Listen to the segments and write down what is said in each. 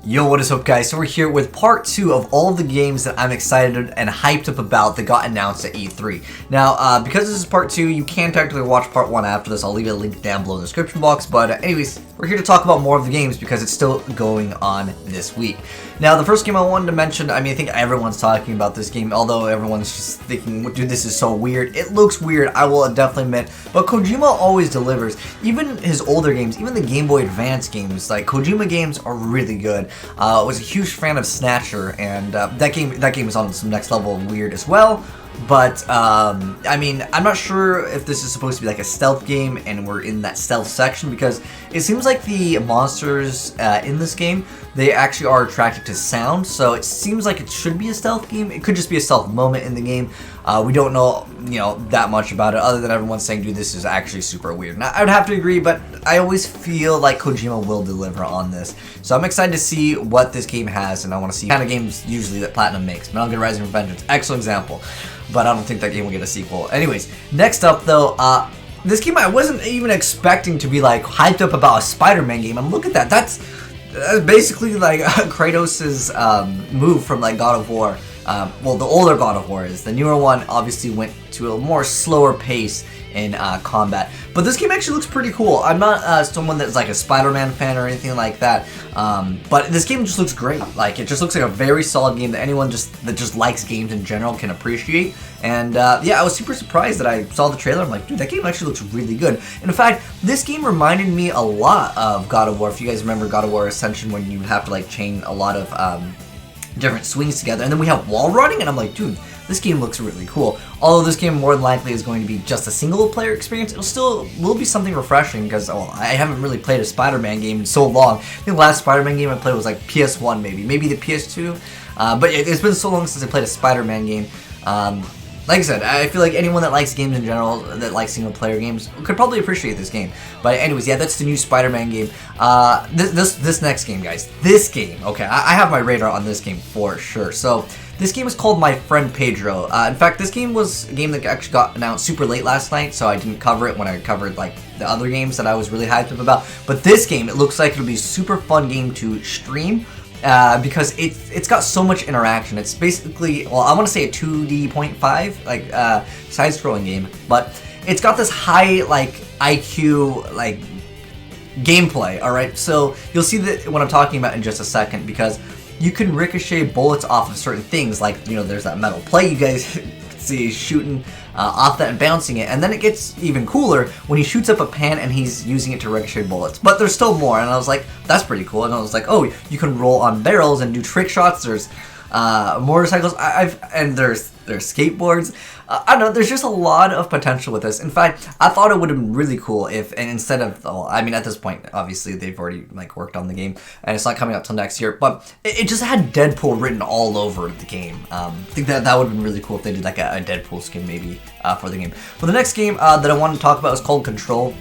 Yo, what is up, guys? So we're here with part 2 of all of the games that I'm excited and hyped up about that got announced at E3. Now, because this is part 2, you can technically watch part 1 after this. I'll leave a link down below in the description box. But anyways, we're here to talk about more of the games because it's still going on this week. Now, the first game I wanted to mention, I think everyone's talking about this game, although everyone's just thinking, dude, this is so weird. It looks weird, I will definitely admit, but Kojima always delivers. Even his older games, even the Game Boy Advance games, like Kojima games are really good. I was a huge fan of Snatcher, and that game is on some next level of weird as well. But I'm not sure if this is supposed to be like a stealth game and we're in that stealth section, because it seems like the monsters in this game, they actually are attracted to sound, so it seems like it should be a stealth game. It could just be a stealth moment in the game. We don't know, that much about it, other than everyone's saying, dude, this is actually super weird. Now, I would have to agree, but I always feel like Kojima will deliver on this. So I'm excited to see what this game has, and I want to see kind of games usually that Platinum makes. Metal Gear Rising: Revengeance, excellent example. But I don't think that game will get a sequel. Anyways, next up though, this game I wasn't even expecting to be like hyped up about a Spider-Man game. And look at that. That's basically like Kratos' move from like God of War. Well, the older God of War is. The newer one obviously went to a more slower pace in combat. But this game actually looks pretty cool. I'm not someone that's like a Spider-Man fan or anything like that. But this game just looks great. Like, it just looks like a very solid game that anyone that just likes games in general can appreciate. And yeah, I was super surprised that I saw the trailer. I'm like, dude, that game actually looks really good. And in fact, this game reminded me a lot of God of War. If you guys remember God of War Ascension, when you have to like chain a lot of different swings together, and then we have wall running, and I'm like, dude, this game looks really cool. Although this game more than likely is going to be just a single player experience, it'll still will be something refreshing, because I haven't really played a Spider-Man game in so long. I think the last Spider-Man game I played was like PS1, maybe the PS2. But it's been so long since I played a Spider-Man game. Like I said, I feel like anyone that likes games in general, that likes single player games, could probably appreciate this game. But anyways, yeah, that's the new Spider-Man game. This next game, guys. This game, okay, I have my radar on this game for sure. So, this game is called My Friend Pedro. In fact, this game was a game that actually got announced super late last night, so I didn't cover it when I covered like the other games that I was really hyped up about. But this game, it looks like it'll be a super fun game to stream. Because it's got so much interaction. It's basically, well, I want to say a 2D.5 like side-scrolling game, but it's got this high like IQ like gameplay. All right, so you'll see that what I'm talking about in just a second, because you can ricochet bullets off of certain things, like there's that metal plate you guys see shooting off that and bouncing it, and then it gets even cooler when he shoots up a pan and he's using it to ricochet bullets. But there's still more, and I was like, that's pretty cool. And I was like, oh, you can roll on barrels and do trick shots. There's motorcycles, and there's skateboards. I don't know, there's just a lot of potential with this. In fact, I thought it would have been really cool if, and instead of, well, at this point, obviously they've already like worked on the game, and it's not coming out till next year, but it just had Deadpool written all over the game. I think that would have been really cool if they did like a Deadpool skin maybe for the game. But the next game that I want to talk about is called Control.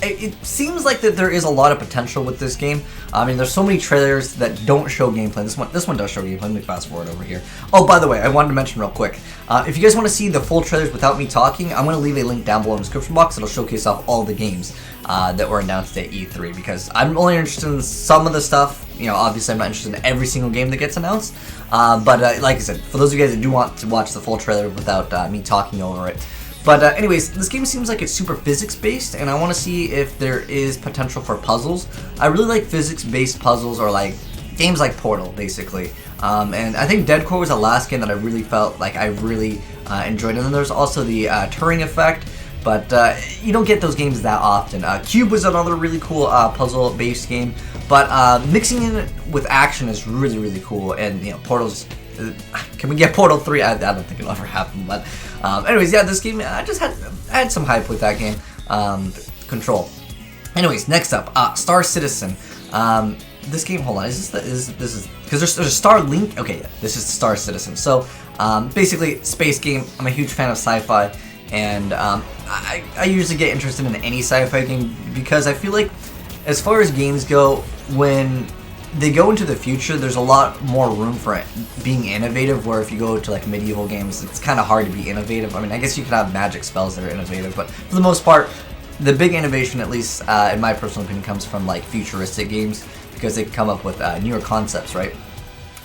It seems like that there is a lot of potential with this game. There's so many trailers that don't show gameplay. This one does show gameplay. Let me fast forward over here. Oh, by the way, I wanted to mention real quick. If you guys want to see the full trailers without me talking, I'm going to leave a link down below in the description box. It'll showcase off all the games that were announced at E3, because I'm only interested in some of the stuff. Obviously I'm not interested in every single game that gets announced. But like I said, for those of you guys that do want to watch the full trailer without me talking over it. But anyways, this game seems like it's super physics-based, and I want to see if there is potential for puzzles. I really like physics-based puzzles, or like games like Portal, basically. And I think Dead Core was the last game that I really felt like I really enjoyed. And then there's also the Turing effect, but you don't get those games that often. Cube was another really cool puzzle-based game, but mixing in with action is really, really cool. And Portal's. Can we get Portal 3? I don't think it'll ever happen, but anyways, yeah, this game, I had some hype with that game. Control. Anyways, next up, Star Citizen. This game, hold on, is this because there's a Star Link. Okay, yeah, this is Star Citizen. So basically, space game. I'm a huge fan of sci-fi, and I usually get interested in any sci-fi game, because I feel like as far as games go, when they go into the future, there's a lot more room for it being innovative, where if you go to like medieval games, it's kind of hard to be innovative. I guess you could have magic spells that are innovative, but for the most part, the big innovation, at least in my personal opinion, comes from like futuristic games. because they can come up with newer concepts, right?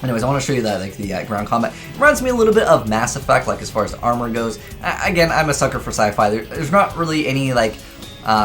Anyways, I want to show you that, like, the ground combat. It reminds me a little bit of Mass Effect, like, as far as the armor goes. Again, I'm a sucker for sci-fi. There's not really any, like,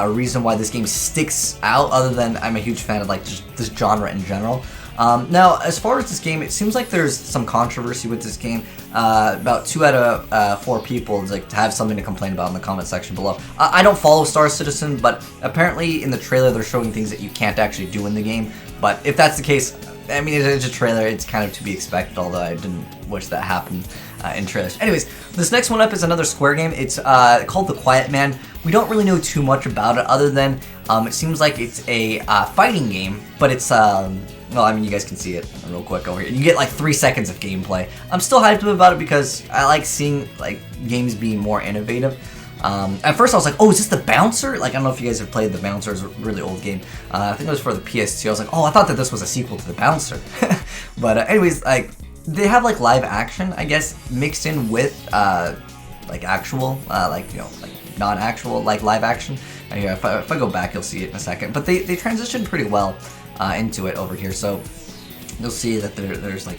reason why this game sticks out, other than I'm a huge fan of, like, just this genre in general. Now, as far as this game, it seems like there's some controversy with this game. About 2 out of 4 people like to have something to complain about in the comment section below. I don't follow Star Citizen, but apparently in the trailer they're showing things that you can't actually do in the game. But if that's the case, I mean, it's a trailer, it's kind of to be expected, although I didn't wish that happened in trailers. Anyways, this next one up is another Square game. It's called The Quiet Man. We don't really know too much about it, other than it seems like it's a fighting game, but it's, well, I mean, you guys can see it real quick over here. You get like 3 seconds of gameplay. I'm still hyped up about it because I like seeing like games being more innovative. At first I was like, oh, is this the Bouncer? Like, I don't know if you guys have played the Bouncer. It's a really old game. I think it was for the PS2. I was like, oh, I thought that this was a sequel to the Bouncer. But anyways, like, they have like live action, I guess, mixed in with like actual, like, you know, like non-actual, like live action. Here, if I go back, you'll see it in a second. But they transitioned pretty well into it over here. So you'll see that there's like,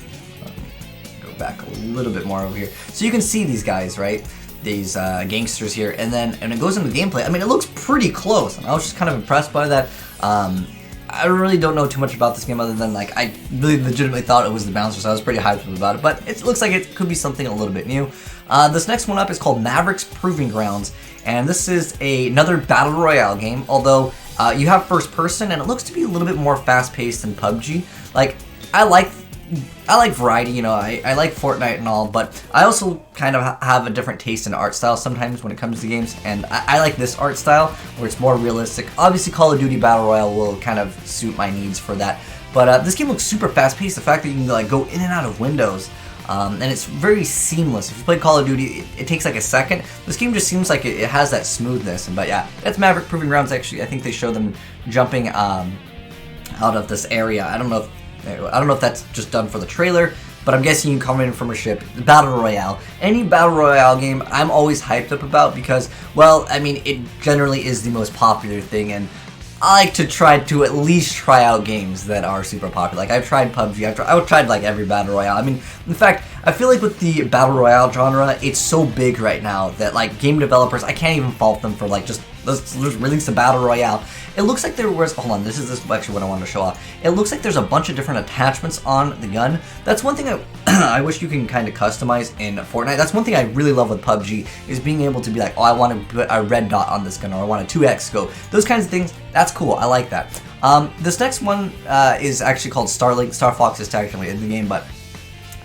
go back a little bit more over here. So you can see these guys, right? These gangsters here, and it goes into gameplay. I mean, it looks pretty close, and I was just kind of impressed by that. I really don't know too much about this game, other than like I really legitimately thought it was the Bouncer, so I was pretty hyped about it. But it looks like it could be something a little bit new. This next one up is called Maverick's Proving Grounds, and this is another battle royale game. Although you have first person, and it looks to be a little bit more fast paced than PUBG. Like, I like variety, you know, I like Fortnite and all, but I also kind of have a different taste in art style sometimes when it comes to games, and I like this art style where it's more realistic. Obviously, Call of Duty Battle Royale will kind of suit my needs for that, but this game looks super fast-paced. The fact that you can like go in and out of windows, and it's very seamless. If you play Call of Duty, it takes like a second. This game just seems like it has that smoothness, but yeah, that's Maverick Proving Grounds. Actually, I think they show them jumping out of this area. I don't know if that's just done for the trailer, but I'm guessing you come in from a ship. Battle Royale. Any Battle Royale game I'm always hyped up about because, well, I mean, it generally is the most popular thing, and I like to try to at least try out games that are super popular. Like, I've tried PUBG, I've tried like every Battle Royale. I mean, in fact, I feel like with the Battle Royale genre, it's so big right now that like game developers, I can't even fault them for like just let's release a Battle Royale. It looks like there was, hold on, this is actually what I wanted to show off. It looks like there's a bunch of different attachments on the gun. That's one thing I wish you can kind of customize in Fortnite. That's one thing I really love with PUBG, is being able to be like, oh, I want to put a red dot on this gun, or I want a 2x scope. Those kinds of things, that's cool, I like that. This next one is actually called Starlink. Starfox is technically in the game, but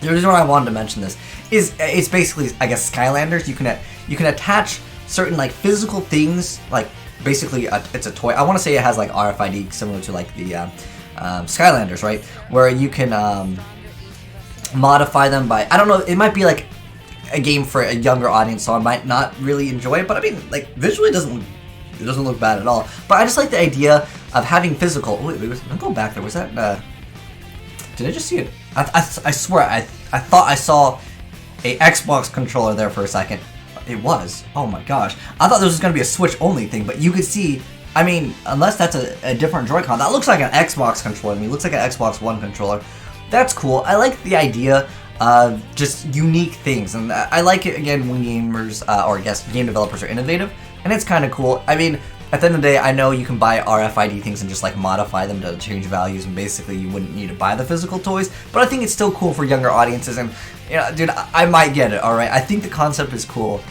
the reason why I wanted to mention this is it's basically, I guess, Skylanders. You can attach certain like physical things, like basically it's a toy. I want to say it has like RFID, similar to like the Skylanders, right? Where you can modify them by, I don't know, it might be like a game for a younger audience, so I might not really enjoy it. But I mean, like, visually it doesn't look bad at all. But I just like the idea of having physical. Wait, I'm going back there. Was that? Did I just see it? I swear I thought I saw a Xbox controller there for a second. It was. Oh my gosh. I thought this was going to be a Switch only thing, but you could see, I mean, unless that's a different Joy-Con, that looks like an Xbox controller. I mean, it looks like an Xbox One controller. That's cool. I like the idea of just unique things, and I like it, again, when gamers, or I guess game developers are innovative, and it's kind of cool. I mean, at the end of the day, I know you can buy RFID things and just like modify them to change values, and basically you wouldn't need to buy the physical toys, but I think it's still cool for younger audiences, and, you know, dude, I might get it, alright? I think the concept is cool.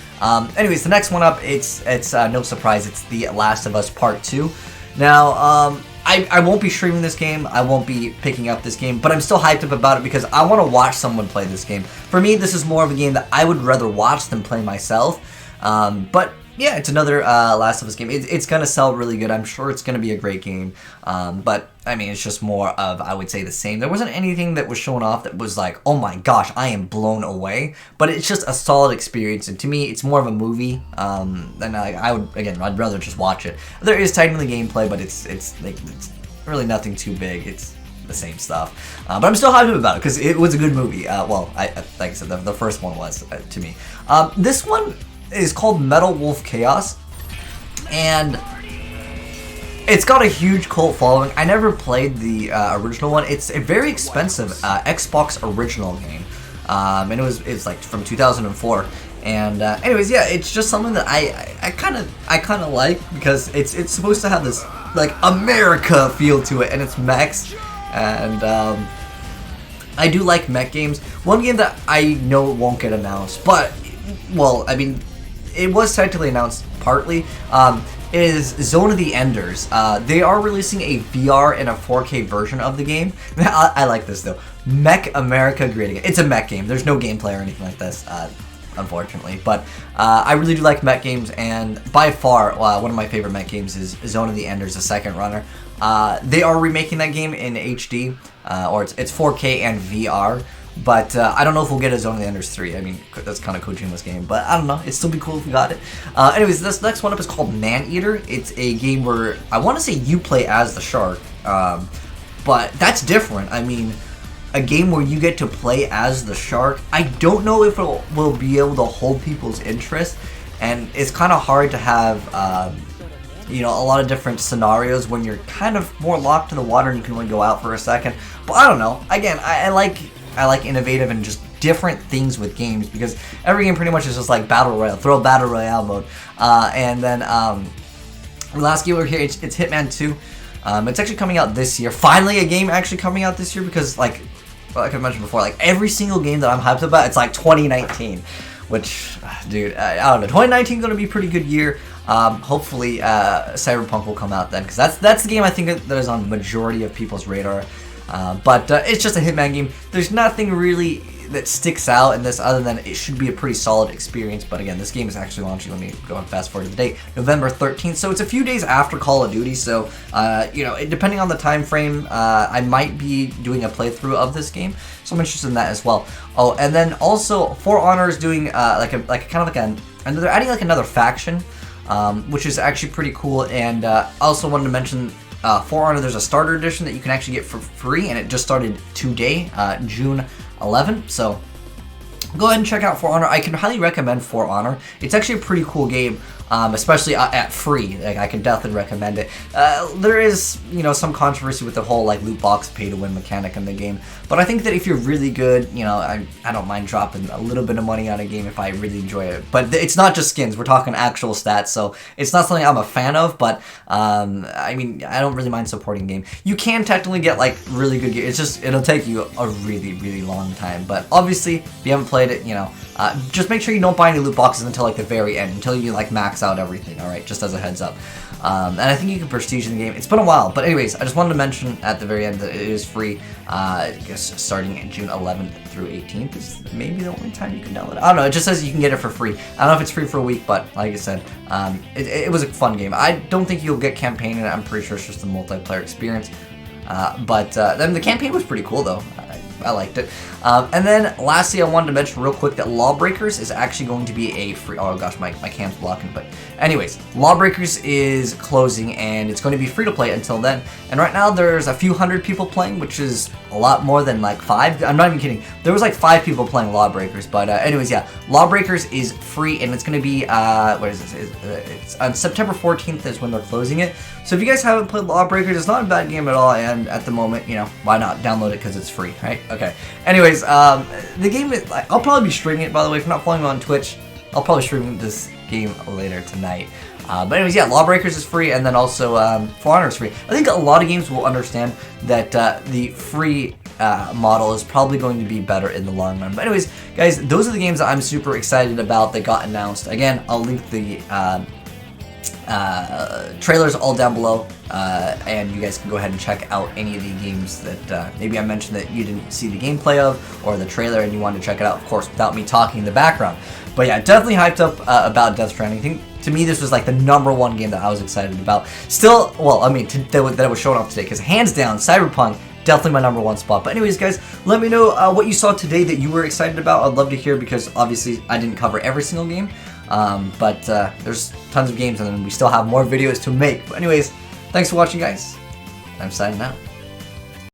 Anyways, the next one up, it's no surprise, it's The Last of Us Part 2. Now, I won't be streaming this game, I won't be picking up this game, but I'm still hyped up about it because I want to watch someone play this game. For me, this is more of a game that I would rather watch than play myself, but yeah, it's another Last of Us game. It's going to sell really good. I'm sure it's going to be a great game. But, I mean, it's just more of, I would say, the same. There wasn't anything that was shown off that was like, oh my gosh, I am blown away. But it's just a solid experience. And to me, it's more of a movie. And I'd rather just watch it. There is technically gameplay, but it's really nothing too big. It's the same stuff. But I'm still hyped about it because it was a good movie. Well, like I said, the first one was to me. This one is called Metal Wolf Chaos, and It's got a huge cult following. I never played the original one. It's a very expensive Xbox original game, and it's like from 2004. And anyways, yeah, it's just something that I kind of like, because it's supposed to have this like America feel to it, and it's mechs, and I do like mech games. One game that I know won't get announced, but well, I mean, it was technically announced partly, is Zone of the Enders. They are releasing a VR and a 4K version of the game. I like this though. Mech America grading it. It's a mech game. There's no gameplay or anything like this, unfortunately. But I really do like mech games, and by far one of my favorite mech games is Zone of the Enders, the second runner. They are remaking that game in HD, or it's 4K and VR. But I don't know if we'll get a Zone of the Enders 3. I mean, that's kind of Kojima's game, but I don't know. It'd still be cool if we got it. Anyways, this next one up is called Maneater. It's a game where I want to say you play as the shark, but that's different. I mean, a game where you get to play as the shark. I don't know if it will be able to hold people's interest, and it's kind of hard to have you know, a lot of different scenarios when you're kind of more locked in the water and you can only go out for a second. But I don't know. Again, I like innovative and just different things with games, because every game pretty much is just like battle royale. Throw a battle royale mode, and then the last game over here, it's Hitman 2. It's actually coming out this year. Finally, a game actually coming out this year, because like I mentioned before, like every single game that I'm hyped about, it's like 2019. Which, dude, I don't know. 2019 is gonna be a pretty good year. Hopefully, Cyberpunk will come out then, because that's the game I think that is on the majority of people's radar. But it's just a Hitman game. There's nothing really that sticks out in this other than it should be a pretty solid experience. But again, this game is actually launching, let me go and fast forward to the date, November 13th. So it's a few days after Call of Duty. So, you know, depending on the time frame, I might be doing a playthrough of this game. So I'm interested in that as well. Oh, and then also For Honor is doing they're adding like another faction, which is actually pretty cool. And I also wanted to mention, For Honor, there's a starter edition that you can actually get for free, and it just started today, June 11th. So go ahead and check out For Honor. I can highly recommend For Honor. It's actually a pretty cool game, especially at free. Like, I can definitely recommend it. There is, you know, some controversy with the whole like loot box pay to win mechanic in the game, but I think that if you're really good, you know, I don't mind dropping a little bit of money on a game if I really enjoy it. But it's not just skins. We're talking actual stats, so it's not something I'm a fan of. But I mean, I don't really mind supporting game. You can technically get like really good gear. It's just it'll take you a really long time. But obviously, if you haven't played it, you know, just make sure you don't buy any loot boxes until like the very end, until you like max out everything. All right, just as a heads up. And I think you can prestige in the game. It's been a while, but anyways, I just wanted to mention at the very end that it is free. I guess starting in June 11th through 18th is maybe the only time you can download it. I don't know. It just says you can get it for free. I don't know if it's free for a week, but like I said, it was a fun game. I don't think you'll get campaign in it. I'm pretty sure it's just a multiplayer experience. But then the campaign was pretty cool though. I liked it. And then lastly, I wanted to mention real quick that Lawbreakers is actually going to be a free, oh gosh, my cam's blocking, but anyways, Lawbreakers is closing and it's going to be free to play until then. And right now there's a few hundred people playing, which is a lot more than like 5. I'm not even kidding. There was like 5 people playing Lawbreakers, but anyways, yeah, Lawbreakers is free and it's going to be, what is this? It's on September 14th is when they're closing it. So if you guys haven't played Lawbreakers, it's not a bad game at all, and at the moment, you know, why not download it because it's free, right? Okay. Anyways, the game is, I'll probably be streaming it, by the way. If you're not following me on Twitch, I'll probably stream this game later tonight. But anyways, yeah, Lawbreakers is free, and then also For Honor is free. I think a lot of games will understand that the free model is probably going to be better in the long run. But anyways, guys, those are the games that I'm super excited about that got announced. Again, I'll link the trailers all down below, and you guys can go ahead and check out any of the games that maybe I mentioned that you didn't see the gameplay of, or the trailer and you wanted to check it out, of course, without me talking in the background. But yeah, definitely hyped up about Death Stranding. I think, to me, this was like the #1 game that I was excited about. Still, well, I mean, that was showing off today, because hands down, Cyberpunk, definitely my #1 spot. But anyways, guys, let me know what you saw today that you were excited about. I'd love to hear, because obviously I didn't cover every single game. But there's tons of games, and then we still have more videos to make. But anyways, thanks for watching, guys. I'm signing out.